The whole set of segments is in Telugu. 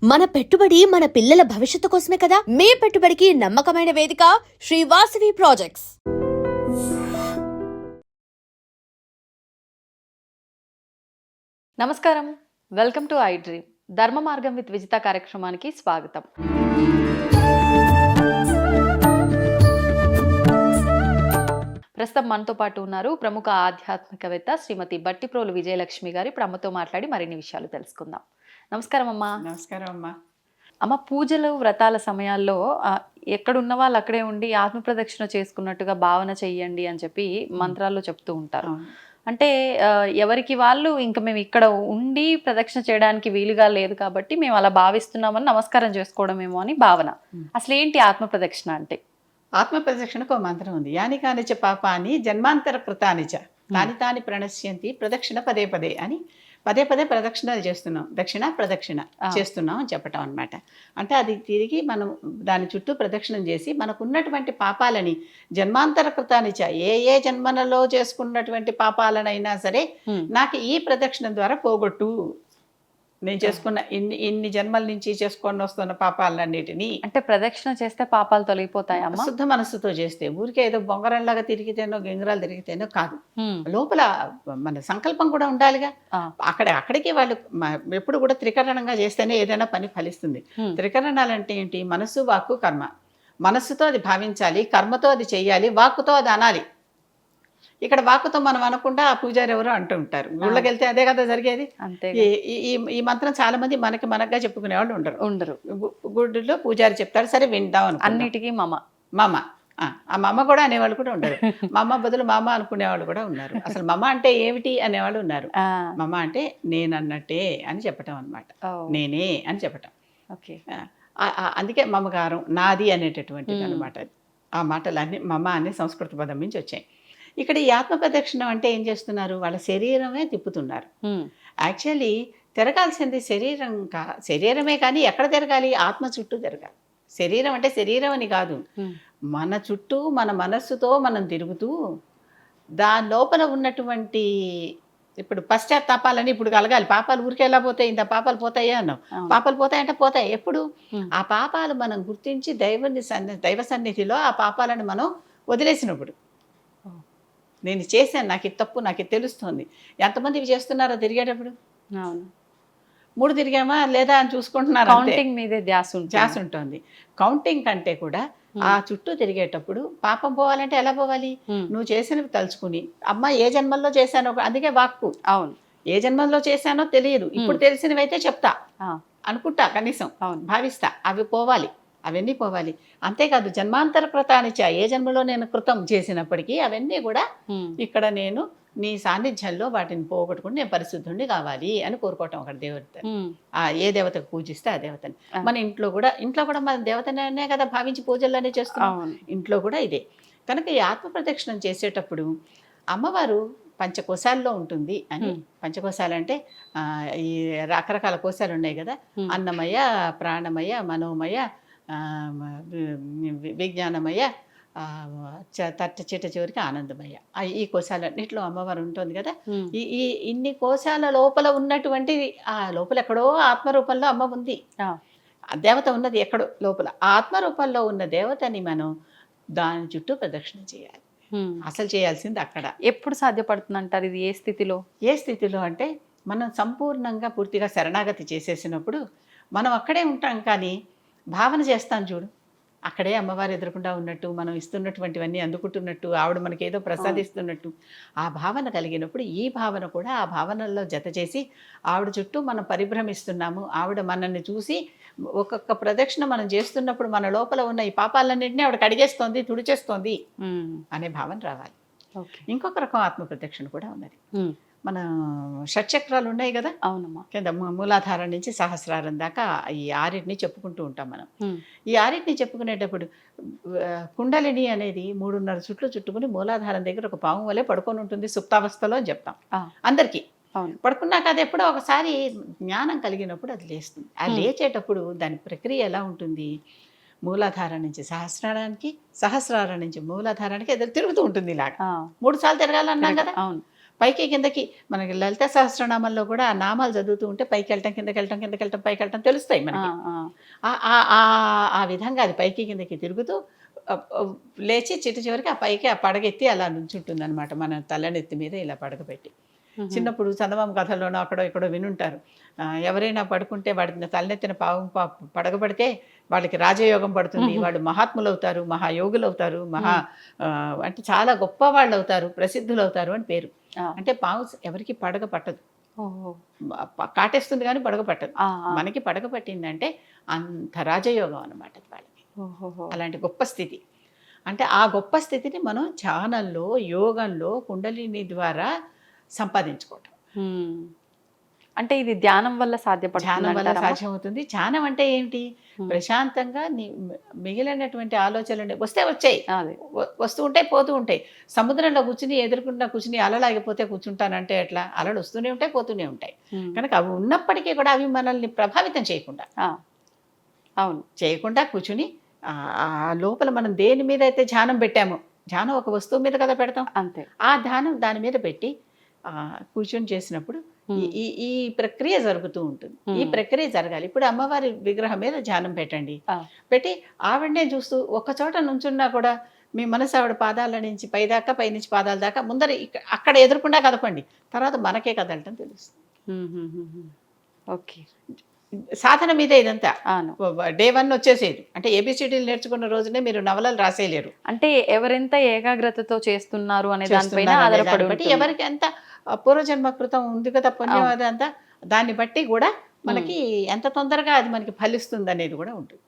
మన పెట్టుబడి మన పిల్లల భవిష్యత్తు కోసమే కదా. మీ పెట్టుబడికి నమ్మకమైన వేదిక శ్రీ వాసవి ప్రాజెక్ట్స్. నమస్కారం, వెల్కమ్ టు ఐ డ్రీమ్. ధర్మ మార్గం విత్ విజిత కార్యక్రమానికి స్వాగతం. ప్రస్తుతం మనతో పాటు ఉన్నారు ప్రముఖ ఆధ్యాత్మికవేత్త శ్రీమతి బట్టిప్రోలు విజయలక్ష్మి గారు. ఇప్పుడు అమ్మతో మాట్లాడి మరిన్ని విషయాలు తెలుసుకుందాం. నమస్కారం అమ్మా. నమస్కారం అమ్మా. అమ్మ, పూజలు వ్రతాల సమయాల్లో ఎక్కడున్న వాళ్ళు అక్కడే ఉండి ఆత్మ ప్రదక్షిణ చేసుకున్నట్టుగా భావన చెయ్యండి అని చెప్పి మంత్రాల్లో చెప్తూ ఉంటారు. అంటే ఎవరికి వాళ్ళు ఇంకా మేము ఇక్కడ ఉండి ప్రదక్షిణ చేయడానికి వీలుగా లేదు కాబట్టి మేము అలా భావిస్తున్నామని నమస్కారం చేసుకోవడమేమో అని భావన. అసలు ఏంటి ఆత్మ ప్రదక్షిణ అంటే? ఆత్మ ప్రదక్షిణకు ఒక మంత్రం ఉంది. యాని కానిచ పాపాని జన్మాంతర కృతానిచ తాని తాని ప్రణశ్యంతి ప్రదక్షిణ పదే పదే అని పదే పదే ప్రదక్షిణలు చేస్తున్నాం, దక్షిణ ప్రదక్షిణ చేస్తున్నాం అని చెప్పటం అనమాట. అంటే అది తిరిగి మనం దాని చుట్టూ ప్రదక్షిణం చేసి మనకున్నటువంటి పాపాలని జన్మాంతర కృతానిచ ఏ జన్మలలో చేసుకున్నటువంటి పాపాలనైనా సరే నాకు ఈ ప్రదక్షిణ ద్వారా పోగొట్టు. నేను చేసుకున్న ఇన్ని జన్మల నుంచి చేసుకొని వస్తున్న పాపాలన్నిటినీ. అంటే ప్రదక్షిణ చేస్తే పాపాలు తొలగిపోతాయమ్మా? శుద్ధ మనస్సుతో చేస్తే, ఊరికే ఏదో బొంగరంలాగా తిరిగితేనో గింగరాలు తిరిగితేనో కాదు. లోపల మన సంకల్పం కూడా ఉండాలిగా. అక్కడికి వాళ్ళు ఎప్పుడు కూడా త్రికరణంగా చేస్తేనే ఏదైనా పని ఫలిస్తుంది. త్రికరణాలు అంటే ఏంటి? మనస్సు, వాక్కు, కర్మ. మనస్సుతో అది భావించాలి, కర్మతో అది చెయ్యాలి, వాక్కుతో అది అనాలి. ఇక్కడ వాక్కుతో మనం అనకుండా ఆ పూజారి ఎవరో అంటూ ఉంటారు. గుళ్ళకి వెళ్తే అదే కదా జరిగేది. ఈ మంత్రం చాలా మంది మనగా చెప్పుకునే వాళ్ళు ఉండరు. గుడిలో పూజారి చెప్తారు, సరే విందాం అనుకో. అన్నిటికీ మామ ఆ మమ్మ కూడా అనేవాళ్ళు కూడా ఉండరు. మమ్మ బదులు మామ అనుకునేవాళ్ళు కూడా ఉన్నారు. అసలు మమ్మ అంటే ఏమిటి అనేవాళ్ళు ఉన్నారు. మమ్మ అంటే నేనన్నట్టే అని చెప్పటం అనమాట. నేనే అని చెప్పటం. అందుకే మమకారం, నాది అనేటటువంటిది అనమాట. ఆ మాటలన్నీ మమ్మ అనే సంస్కృత పదం నుంచి వచ్చాయి. ఇక్కడ ఈ ఆత్మ ప్రదక్షిణం అంటే ఏం చేస్తున్నారు? వాళ్ళ శరీరమే తిప్పుతున్నారు. యాక్చువల్లీ తిరగాల్సింది శరీరమే, కానీ ఎక్కడ తిరగాలి? ఆత్మ చుట్టూ తిరగాలి. శరీరం అంటే శరీరం అని కాదు, మన చుట్టూ మన మనస్సుతో మనం తిరుగుతూ దాని లోపల ఉన్నటువంటి ఇప్పుడు పశ్చాత్తాపాలని ఇప్పుడు కలగాలి. పాపాలు ఊరికే ఎలా పోతాయి? ఇంత పాపాలు పోతాయా అన్నావు. పాపాలు పోతాయంటే పోతాయి. ఎప్పుడు? ఆ పాపాలు మనం గుర్తించి దైవ సన్నిధిలో ఆ పాపాలను మనం వదిలేసినప్పుడు. నేను చేశాను, నాకు ఇది తప్పు, నాకు ఇది తెలుస్తుంది. ఎంతమంది ఇవి చేస్తున్నారో తిరిగేటప్పుడు? 3 తిరిగామా లేదా అని చూసుకుంటున్నారు. కౌంటింగ్ మీదే ధ్యాస ఉంటుంది. కౌంటింగ్ కంటే కూడా ఆ చుట్టూ తిరిగేటప్పుడు పాపం పోవాలంటే ఎలా పోవాలి? నువ్వు చేసినవి తలుచుకుని, అమ్మ ఏ జన్మల్లో చేశానో, అందుకే వాక్కు. అవును, ఏ జన్మల్లో చేశానో తెలియదు, ఇప్పుడు తెలిసినవి అయితే చెప్తా అనుకుంటా, కనీసం భావిస్తా. అవి పోవాలి, అవన్నీ పోవాలి. అంతేకాదు జన్మాంతర కృతానిచ, ఏ జన్మలో నేను కృతం చేసినప్పటికీ అవన్నీ కూడా ఇక్కడ నేను నీ సాన్నిధ్యంలో వాటిని పోగొట్టుకుని నేను పరిశుద్ధుడిని కావాలి అని కోరుకోవటం. ఒకటి దేవత, ఏ దేవతకు పూజిస్తే ఆ దేవతని. మన ఇంట్లో కూడా మన దేవతనే కదా భావించి పూజలనే చేస్తున్నాం. ఇంట్లో కూడా ఇదే. కనుక ఈ ఆత్మ ప్రదక్షిణం చేసేటప్పుడు అమ్మవారు పంచకోశాల్లో ఉంటుంది అని. పంచకోశాలు అంటే ఈ రకరకాల కోశాలు ఉన్నాయి కదా. అన్నమయ, ప్రాణమయ, మనోమయ, విజ్ఞానమయ, చిట్ట చివరికి ఆనందమయ. ఈ కోశాలన్నింటిలో అమ్మవారు ఉంటుంది కదా. ఈ ఇన్ని కోశాల లోపల ఉన్నటువంటి ఆ లోపల ఎక్కడో ఆత్మరూపంలో అమ్మ ఉంది. దేవత ఉన్నది ఎక్కడో లోపల. ఆత్మరూపంలో ఉన్న దేవతని మనం దాని చుట్టూ ప్రదక్షిణ చేయాలి. అసలు చేయాల్సింది అక్కడ. ఎప్పుడు సాధ్యపడుతుంది అంటారు ఇది? ఏ స్థితిలో అంటే మనం సంపూర్ణంగా పూర్తిగా శరణాగతి చేసేసినప్పుడు మనం అక్కడే ఉంటాం. కానీ భావన చేస్తాం చూడు, అక్కడే అమ్మవారు ఎదురకుండా ఉన్నట్టు, మనం ఇస్తున్నటువంటివన్నీ అందుకుంటున్నట్టు, ఆవిడ మనకి ఏదో ప్రసాదిస్తున్నట్టు ఆ భావన కలిగినప్పుడు ఈ భావన కూడా ఆ భావనల్లో జత చేసి ఆవిడ చుట్టూ మనం పరిభ్రమిస్తున్నాము. ఆవిడ మనల్ని చూసి ఒక్కొక్క ప్రదక్షిణ మనం చేస్తున్నప్పుడు మన లోపల ఉన్న ఈ పాపాలన్నింటినీ ఆవిడ కడిగేస్తోంది, తుడిచేస్తోంది అనే భావన రావాలి. ఇంకొక రకం ఆత్మ ప్రదక్షిణ కూడా ఉన్నది. మన షట్చక్రాలు ఉన్నాయి కదా. అవునమ్మా. కింద మూలాధారం నుంచి సహస్రారం దాకా ఈ 6ని చెప్పుకుంటూ ఉంటాం మనం. ఈ 6ని చెప్పుకునేటప్పుడు కుండలిని అనేది 3.5 చుట్లు చుట్టుకుని మూలాధారం దగ్గర ఒక పాము వలె పడుకొని ఉంటుంది సుప్తావస్థలో అని చెప్తాం అందరికీ. పడుకున్నాక అది ఎప్పుడో ఒకసారి జ్ఞానం కలిగినప్పుడు అది లేస్తుంది. ఆ లేచేటప్పుడు దాని ప్రక్రియ ఎలా ఉంటుంది? మూలాధారం నుంచి సహస్రారానికి, సహస్రారం నుంచి మూలాధారానికి ఎదురు తిరుగుతూ ఉంటుంది. ఇలాగా 3 సార్లు తిరగాలన్నాం కదా. పైకి కిందకి మనకి లలిత సహస్రనామంలో కూడా ఆ నామాలు చదువుతూ ఉంటే పైకి వెళ్ళటం కిందకి వెళ్ళటం కిందకి వెళ్ళటం పైకి వెళ్ళటం తెలుస్తాయి మనకి. ఆ విధంగా అది పైకి కిందకి తిరుగుతూ లేచి చివరికి ఆ పైకి ఆ పడగెత్తి అలా నుంచుంటుంది అనమాట, మన తలనెత్తి మీద ఇలా పడగపెట్టి. చిన్నప్పుడు చందమామ కథల్లోనో అక్కడో ఇక్కడో వినుంటారు, ఎవరైనా పడుకుంటే వాడి తలనెత్తిన పడగబడితే వాళ్ళకి రాజయోగం పడుతుంది, వాళ్ళు మహాత్ములు అవుతారు, మహాయోగులు అవుతారు, అంటే చాలా గొప్ప వాళ్ళు అవుతారు, ప్రసిద్ధులు అవుతారు అని పేరు. అంటే పాము ఎవరికి పడగ పట్టదు, కాటేస్తుంది కానీ పడగ పట్టదు. మనకి పడగ పట్టిందంటే అంత రాజయోగం అనమాట వాళ్ళకి, అలాంటి గొప్ప స్థితి. అంటే ఆ గొప్ప స్థితిని మనం ధ్యానంలో, యోగంలో, కుండలిని ద్వారా సంపాదించుకోవటం. అంటే ఇది ధ్యానం వల్ల ధ్యానం వల్ల సాధ్యపడుతుంది. సాధ్యమవుతుంది. ధ్యానం అంటే ఏంటి? ప్రశాంతంగా మిగిలినటువంటి ఆలోచనలు వస్తే వచ్చాయి, వస్తూ ఉంటాయి, పోతూ ఉంటాయి. సముద్రంలో ఎదురుకుండా కూర్చుని అలలాగిపోతే కూర్చుంటానంటే ఎట్లా? అలలు వస్తూనే ఉంటాయి, పోతూనే ఉంటాయి. కనుక అవి ఉన్నప్పటికీ కూడా అవి మనల్ని ప్రభావితం చేయకుండా చేయకుండా కూర్చుని ఆ లోపల మనం దేని మీద అయితే ధ్యానం పెట్టామో, ధ్యానం ఒక వస్తువు మీద కదా పెడతాం, అంతే. ఆ ధ్యానం దాని మీద పెట్టి కూర్చొని చేసినప్పుడు ఈ ప్రక్రియ జరుగుతూ ఉంటుంది. ఈ ప్రక్రియ జరగాలి. ఇప్పుడు అమ్మవారి విగ్రహం మీద ధ్యానం పెట్టండి, పెట్టి ఆవిడనే చూస్తూ ఒక్క చోట నుంచున్నా కూడా మీ మనసు ఆవిడ పాదాల నుంచి పైదాకా, పైనుంచి పాదాల దాకా ముందర అక్కడ ఎదురకుండా కదపండి, తర్వాత మనకే కదలటం తెలుస్తుంది. ఓకే, సాధన మీదే ఇదంతా. డే 1 వచ్చేసేది అంటే ఏబిసిడీలు నేర్చుకున్న రోజునే మీరు నవలలు రాసేయలేరు. అంటే ఎవరెంత ఏకాగ్రతతో చేస్తున్నారు అనే దానిపైన ఆధారపడి బట్టి ఎవరికి ఎంత పూర్వజన్మ కృతం ఉంది కదా, పుణ్యం అదంతా, దాన్ని బట్టి కూడా మనకి ఎంత తొందరగా అది మనకి ఫలిస్తుంది అనేది కూడా ఉంటుంది.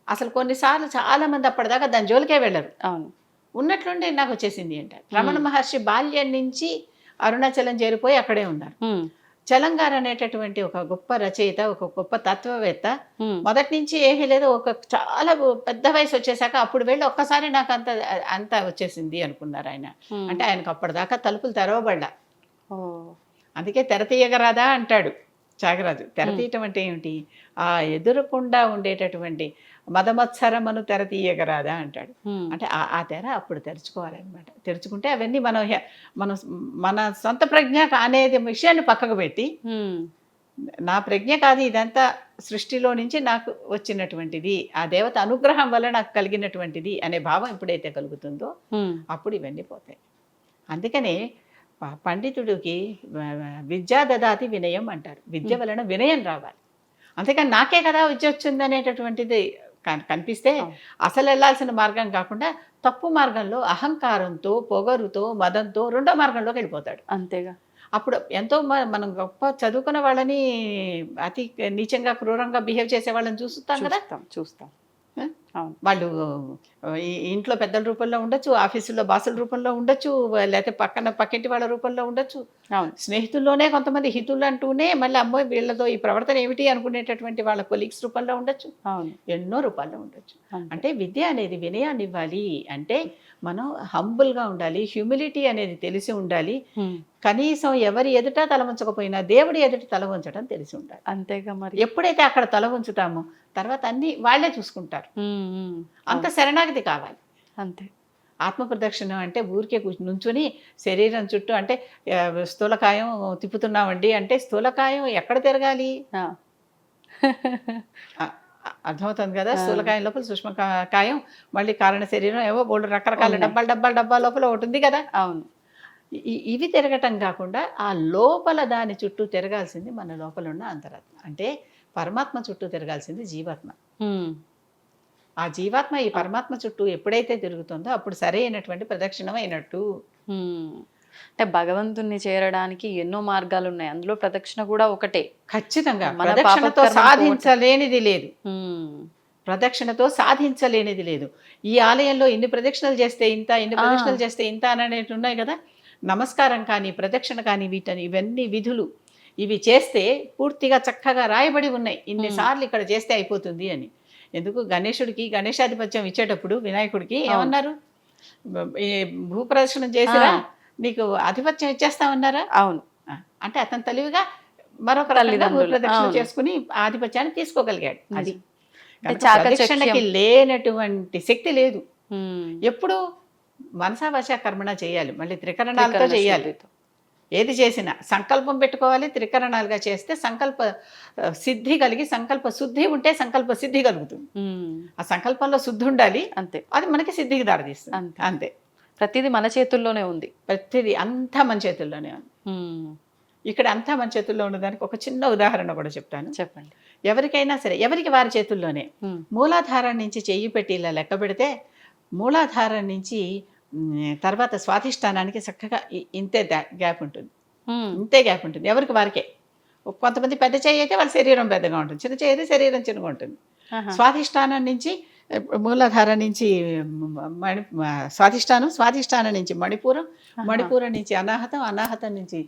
అసలు కొన్నిసార్లు చాలా మంది అప్పటిదాకా దాని జోలికే వెళ్ళరు, ఉన్నట్లుండి నాకు వచ్చేసింది అంటారు. రమణ మహర్షి బాల్యం నుంచి అరుణాచలం చేరిపోయి అక్కడే ఉన్నారు. చలంగారు అనేటటువంటి ఒక గొప్ప రచయిత, ఒక గొప్ప తత్వవేత్త, మొదటి నుంచి ఏమీ లేదు, ఒక చాలా పెద్ద వయసు వచ్చేసాక అప్పుడు వెళ్ళి ఒక్కసారి నాకు అంత వచ్చేసింది అనుకున్నారు ఆయన. అంటే ఆయనకు అప్పటిదాకా తలుపులు తెరవబడ్డా. అందుకే తెర తీయగరాదా అంటాడు త్యాగరాజు. తెర తీయటం అంటే ఏమిటి? ఆ ఎదురకుండా ఉండేటటువంటి మదమత్సరమును తెర తీయగరాదా అంటాడు. అంటే ఆ తెర అప్పుడు తెరుచుకోవాలన్నమాట. తెరుచుకుంటే అవన్నీ మనం మన సొంత ప్రజ్ఞ అనేది విషయాన్ని పక్కకు పెట్టి, నా ప్రజ్ఞ కాదు ఇదంతా సృష్టిలో నుంచి నాకు వచ్చినటువంటిది, ఆ దేవత అనుగ్రహం వల్ల నాకు కలిగినటువంటిది అనే భావం ఎప్పుడైతే కలుగుతుందో అప్పుడు ఇవన్నీ పోతాయి. అందుకనే పండితుడికి విద్యా దదాతి వినయం అంటారు. విద్య వలన వినయం రావాలి. అంతేకాని నాకే కదా విద్య వచ్చింది అనేటటువంటిది కనిపిస్తే అసలు వెళ్ళాల్సిన మార్గం కాకుండా తప్పు మార్గంలో అహంకారంతో, పొగరుతో, మదంతో రెండో మార్గంలోకి వెళ్ళిపోతాడు. అంతేగా. అప్పుడు ఎంతో మనం గొప్ప చదువుకున్న వాళ్ళని అతి నీచంగా, క్రూరంగా బిహేవ్ చేసే వాళ్ళని చూస్తాం కదా, చూస్తాం. వాళ్ళు ఇంట్లో పెద్దల రూపంలో ఉండొచ్చు, ఆఫీసులో బాసుల రూపంలో ఉండొచ్చు, లేకపోతే పక్కింటి వాళ్ళ రూపంలో ఉండొచ్చు, స్నేహితుల్లోనే కొంతమంది హితులు అంటూనే మళ్ళీ అమ్మో వీళ్ళతో ఈ ప్రవర్తన ఏమిటి అనుకునేటటువంటి వాళ్ళ కొలీగ్స్ రూపంలో ఉండొచ్చు, ఎన్నో రూపాల్లో ఉండొచ్చు. అంటే విద్య అనేది వినయాన్ని ఇవ్వాలి. అంటే మనం హంబుల్గా ఉండాలి, హ్యూమిలిటీ అనేది తెలిసి ఉండాలి, కనీసం ఎవరి ఎదుట తల ఉంచకపోయినా దేవుడి ఎదుట తల ఉంచడం తెలిసి ఉండాలి. అంతేగా. మరి ఎప్పుడైతే ఎప్పుడైతే అక్కడ తల ఉంచుతామో తర్వాత అన్ని వాళ్ళే చూసుకుంటారు. అంత శరణాగతి కావాలి. అంతే. ఆత్మ ప్రదక్షిణ అంటే ఊరికే నుంచుని శరీరం చుట్టూ అంటే స్థూలకాయం తిప్పుతున్నామండి అంటే స్థూలకాయం ఎక్కడ తిరగాలి? అర్థమవుతుంది కదా. స్థూలకాయం లోపల సూక్ష్మకాయం, మళ్ళీ కారణ శరీరం, ఏవో బోల్డ్ రకరకాల డబ్బా లోపల ఒకటి ఉంది కదా. అవును. ఇవి తిరగటం కాకుండా ఆ లోపల దాని చుట్టూ తిరగాల్సింది మన లోపల ఉన్న అంతరాత్మ. అంటే పరమాత్మ చుట్టూ తిరగాల్సింది జీవాత్మ. ఆ జీవాత్మ ఈ పరమాత్మ చుట్టూ ఎప్పుడైతే తిరుగుతుందో అప్పుడు సరైనటువంటి ప్రదక్షిణం అయినట్టు. అంటే భగవంతుణ్ణి చేరడానికి ఎన్నో మార్గాలు ఉన్నాయి, అందులో ప్రదక్షిణ కూడా ఒకటే. ఖచ్చితంగా ప్రదక్షిణతో సాధించలేనిది లేదు. ప్రదక్షిణతో సాధించలేనిది లేదు. ఈ ఆలయంలో ఇన్ని ప్రదక్షిణలు చేస్తే ఇంత, ఇన్ని ప్రదక్షిణలు చేస్తే ఇంత అనేవి ఉన్నాయి కదా. నమస్కారం కానీ, ప్రదక్షిణ కానీ, ఇవన్నీ విధులు, ఇవి చేస్తే పూర్తిగా చక్కగా రాయబడి ఉన్నాయి. ఇన్నిసార్లు ఇక్కడ చేస్తే అయిపోతుంది అని. ఎందుకు గణేశుడికి గణేశాధిపత్యం ఇచ్చేటప్పుడు వినాయకుడికి ఏమన్నారు? ఈ భూప్రదక్షిణం చేసిరా నీకు ఆధిపత్యం ఇచ్చేస్తామన్నారా? అవును. అంటే అతను తెలివిగా మరొక రకంగా భూప్రదక్షిణ చేసుకుని ఆధిపత్యాన్ని తీసుకోగలిగాడు. అది ప్రదక్షిణకి లేనటువంటి శక్తి లేదు. ఎప్పుడు మనసా వాచా కర్మణ చేయాలి, మళ్ళీ త్రికరణాలతో చేయాలి. ఏది చేసినా సంకల్పం పెట్టుకోవాలి, త్రికరణాలుగా చేస్తే సంకల్ప సిద్ధి కలిగి, సంకల్ప శుద్ధి ఉంటే సంకల్ప సిద్ధి కలుగుతుంది. ఆ సంకల్పంలో శుద్ధి ఉండాలి, అంతే, అది మనకి సిద్ధికి దారితీస్తుంది. అంతే. అంతే, ప్రతిదీ మన చేతుల్లోనే ఉంది. ప్రతిదీ అంతా మన చేతుల్లోనే ఉంది. ఇక్కడ అంతా మన చేతుల్లో ఉన్నదానికి ఒక చిన్న ఉదాహరణ కూడా చెప్తాను. చెప్పండి. ఎవరికైనా సరే, ఎవరికి వారి చేతుల్లోనే. మూలాధారం నుంచి చెయ్యి పెట్టి ఇలా లెక్క పెడితే మూలాధారం నుంచి తర్వాత స్వాధిష్టానానికి చక్కగా ఇంతే గ్యాప్ ఉంటుంది, ఇంతే గ్యాప్ ఉంటుంది, ఎవరికి వారికే. కొంతమంది పెద్ద చెయ్యి అయితే వాళ్ళ శరీరం పెద్దగా ఉంటుంది, చిన్న చెయ్యి అయితే శరీరం చిన్నగా ఉంటుంది. స్వాధిష్టానం నుంచి మూలాధారం నుంచి స్వాధిష్టానం నుంచి మణిపూరం, మణిపూరం నుంచి అనాహతం, అనాహతం నుంచి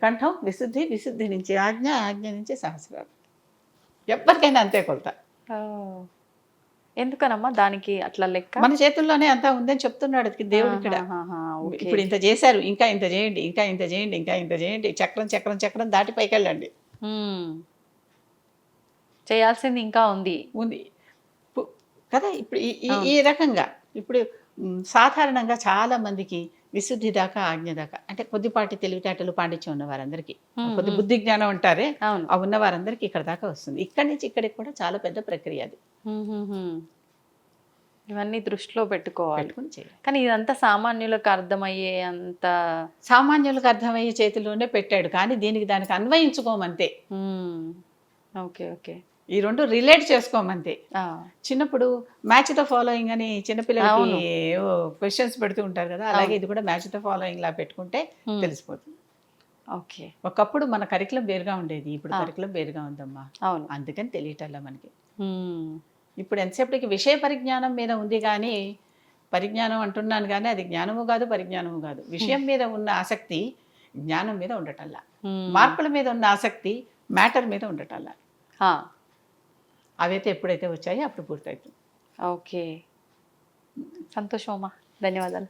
కంఠం, విశుద్ధి, విశుద్ధి నుంచి ఆజ్ఞ, ఆజ్ఞ నుంచి సహస్రారం. ఎవరికైనా అంతే కొలత. ఎందుకనమ్మా దానికి అట్లా లెక్క? మన చేతుల్లోనే అంతా ఉందని చెప్తున్నాడు దేవుడు ఇక్కడ. ఇప్పుడు ఇంత చేశారు, ఇంకా ఇంత చేయండి, ఇంకా ఇంత చేయండి, ఇంకా ఇంత చేయండి, చక్రం చక్రం చక్రం దాటి పైకి వెళ్ళండి. చేయాల్సింది ఇంకా ఉంది కదా. ఇప్పుడు ఈ రకంగా ఇప్పుడు సాధారణంగా చాలా మందికి విశుద్ధి దాకా, ఆజ్ఞ దాకా, అంటే కొద్దిపాటి తెలివితేటలు పాండిత్యం ఉన్న వారందరికీ, కొద్ది బుద్ధి జ్ఞానం అంటారే, ఆ ఉన్న వారందరికీ ఇక్కడ దాకా వస్తుంది. ఇక్కడి నుంచి ఇక్కడికి కూడా చాలా పెద్ద ప్రక్రియ అది. ఇవన్నీ దృష్టిలో పెట్టుకోవాలి, చేయాలి. కానీ ఇదంతా సామాన్యులకు అర్థమయ్యే అంత, సామాన్యులకు అర్థమయ్యే చేతిలోనే పెట్టాడు, కానీ దీనికి దానికి అన్వయించుకోమంతే. ఓకే ఓకే, ఈ రెండు రిలేట్ చేసుకోమంతే. చిన్నప్పుడు మ్యాచ్ ద ఫాలోయింగ్ అని చిన్నపిల్లలకి క్వశ్చన్స్ పెడుతూ ఉంటారు కదా, అలాగే ఇది కూడా మ్యాచ్ ద ఫాలోయింగ్ లా పెట్టుకుంటే తెలిసిపోతుంది. ఓకే, ఒకప్పుడు మన కరికులం వేరుగా ఉండేది, ఇప్పుడు కరికులం వేరుగా ఉందమ్మా. అవును, అందుకని తెలియటల్లా మనకి. ఇప్పుడు ఎంతసేపటికి విషయ పరిజ్ఞానం మీద ఉంది, కానీ పరిజ్ఞానం అంటున్నాను కానీ అది జ్ఞానము కాదు, పరిజ్ఞానము కాదు. విషయం మీద ఉన్న ఆసక్తి జ్ఞానం మీద ఉండటల్లా, మార్పుల మీద ఉన్న ఆసక్తి మ్యాటర్ మీద ఉండటల్లా. అవైతే ఎప్పుడైతే వచ్చాయో అప్పుడు పూర్తవుతుంది. ఓకే, సంతోషం అమ్మా, ధన్యవాదాలు.